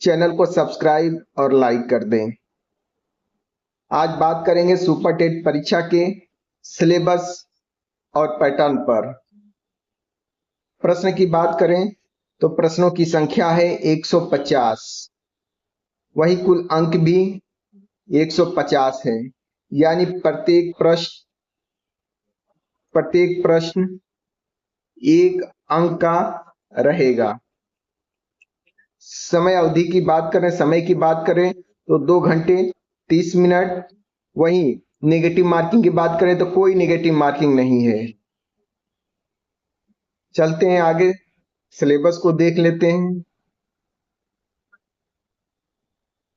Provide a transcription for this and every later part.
Channel को subscribe और like कर दें। आज बात करेंगे सुपर टेट परीक्षा के सिलेबस और पैटर्न पर। प्रश्न की बात करें तो प्रश्नों की संख्या है 150। वही कुल अंक भी 150 है, यानी प्रत्येक प्रश्न एक अंक का रहेगा। समय अवधि की बात करें, समय की बात करें तो 2 घंटे 30 मिनट। वहीं नेगेटिव मार्किंग की बात करें तो कोई नेगेटिव मार्किंग नहीं है। चलते हैं आगे, सिलेबस को देख लेते हैं।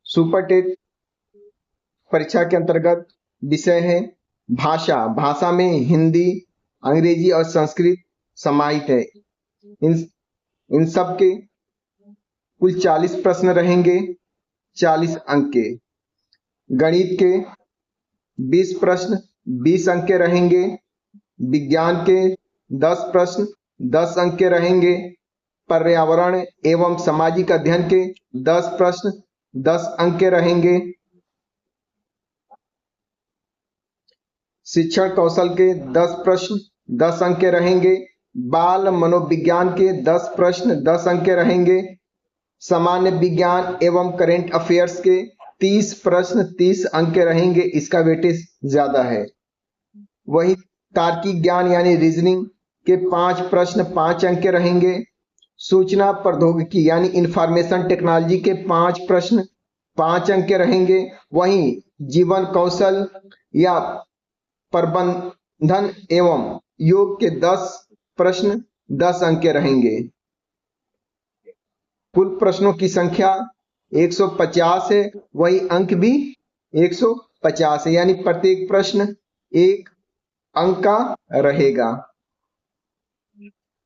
सुपर टेट परीक्षा के अंतर्गत विषय है भाषा। भाषा में हिंदी, अंग्रेजी और संस्कृत समाहित है। इन सब के कुल 40 प्रश्न रहेंगे, 40 अंक के। गणित के 20 प्रश्न 20 अंक के रहेंगे। विज्ञान के 10 प्रश्न 10 अंक के रहेंगे। पर्यावरण एवं सामाजिक अध्ययन के 10 प्रश्न 10 अंक के रहेंगे। शिक्षण कौशल के 10 प्रश्न 10 अंक के रहेंगे। बाल मनोविज्ञान के 10 प्रश्न 10 अंक के रहेंगे। सामान्य विज्ञान एवं करेंट अफेयर्स के 30 प्रश्न 30 अंक के रहेंगे। इसका वेटेज ज्यादा है। वही तार्किक ज्ञान यानी रीजनिंग के 5 प्रश्न 5 अंक के रहेंगे। सूचना प्रौद्योगिकी यानी इंफॉर्मेशन टेक्नोलॉजी के 5 प्रश्न 5 अंक के रहेंगे। वहीं जीवन कौशल या प्रबंधन एवं योग के 10 प्रश्न 10 अंक के रहेंगे। कुल प्रश्नों की संख्या 150 है, वही अंक भी 150 है, यानी प्रत्येक प्रश्न एक अंक का रहेगा।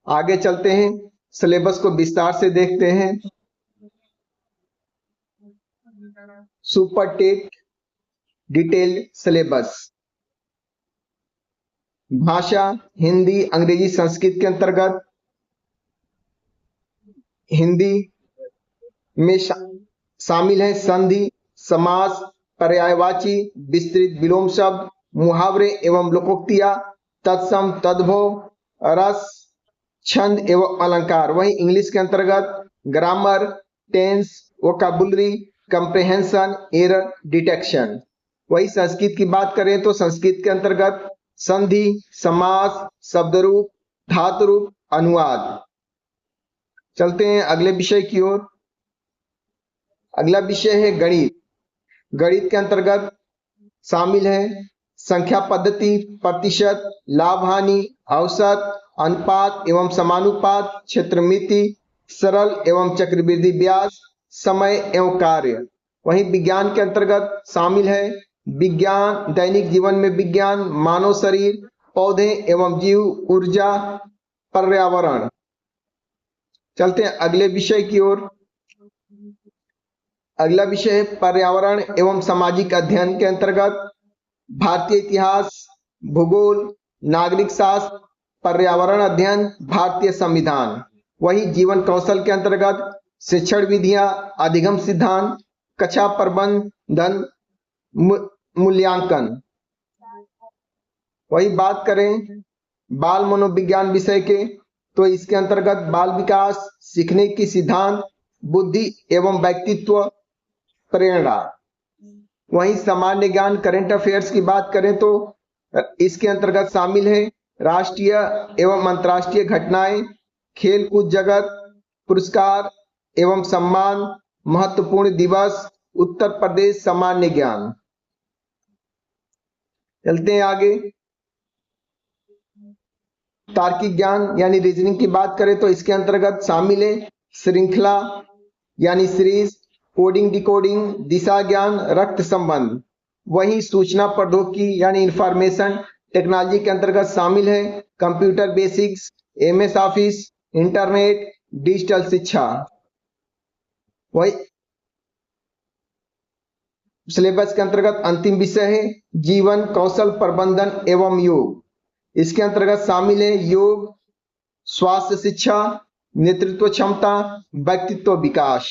आगे चलते हैं, सिलेबस को विस्तार से देखते हैं। Super TET detailed syllabus. भाषा हिंदी, अंग्रेजी, संस्कृत के अंतर्गत हिंदी में शामिल है संधि, समास, पर्यायवाची, विस्तृत विलोम शब्द, मुहावरे एवं लोकोक्तियां, तत्सम, तद्भव, रस, छंद एवं अलंकार। वही इंग्लिश के अंतर्गत grammar, tense, vocabulary, comprehension, error detection. वही संस्कृत की बात करें तो संस्कृत के अंतर्गत संधि, समास, शब्दरूप, धातुरूप, अनुवाद। चलते हैं अगले विषय की ओर। अगला विषय है गणित। गणित के अंतर्गत शामिल है संख्या पद्धति, प्रतिशत, लाभ हानि, औसत, अनुपात एवं समानुपात, क्षेत्रमिति, सरल एवं चक्रवृद्धि ब्याज, समय एवं कार्य। वहीं विज्ञान के अंतर्गत शामिल है विज्ञान, दैनिक जीवन में विज्ञान, मानव शरीर, पौधे एवं जीव, ऊर्जा, पर्यावरण। चलते हैं अगले विषय की ओर। अगला विषय है पर्यावरण एवं सामाजिक अध्ययन के अंतर्गत भारतीय इतिहास, भूगोल, नागरिक शास्त्र, पर्यावरण अध्ययन, भारतीय संविधान। वही जीवन कौशल के अंतर्गत शिक्षण विधियां, अधिगम सिद्धांत, कक्षा प्रबंधन, मूल्यांकन। वही बात करें बाल मनोविज्ञान विषय के तो इसके अंतर्गत बाल विकास, सीखने की सिद्धांत, बुद्धि एवं व्यक्तित्व, प्रेरणा। वहीं सामान्य ज्ञान करेंट अफेयर्स की बात करें तो इसके अंतर्गत शामिल है राष्ट्रीय एवं अंतर्राष्ट्रीय घटनाएं, खेल कूद जगत, पुरस्कार एवं सम्मान, महत्वपूर्ण दिवस, उत्तर प्रदेश सामान्य ज्ञान। चलते हैं आगे। तार्किक ज्ञान यानी रीजनिंग की बात करें तो इसके अंतर्गत शामिल है श्रृंखला यानी सीरीज, कोडिंग डिकोडिंग, दिशा ज्ञान, रक्त संबंध। वही सूचना प्रौद्योगिकी यानी इंफॉर्मेशन टेक्नोलॉजी के अंतर्गत शामिल है computer basics, MS office, internet, digital शिक्षा। वही सिलेबस के अंतर्गत अंतिम विषय है जीवन कौशल प्रबंधन एवं योग। इसके अंतर्गत शामिल है योग, स्वास्थ्य शिक्षा, नेतृत्व क्षमता, व्यक्तित्व विकास।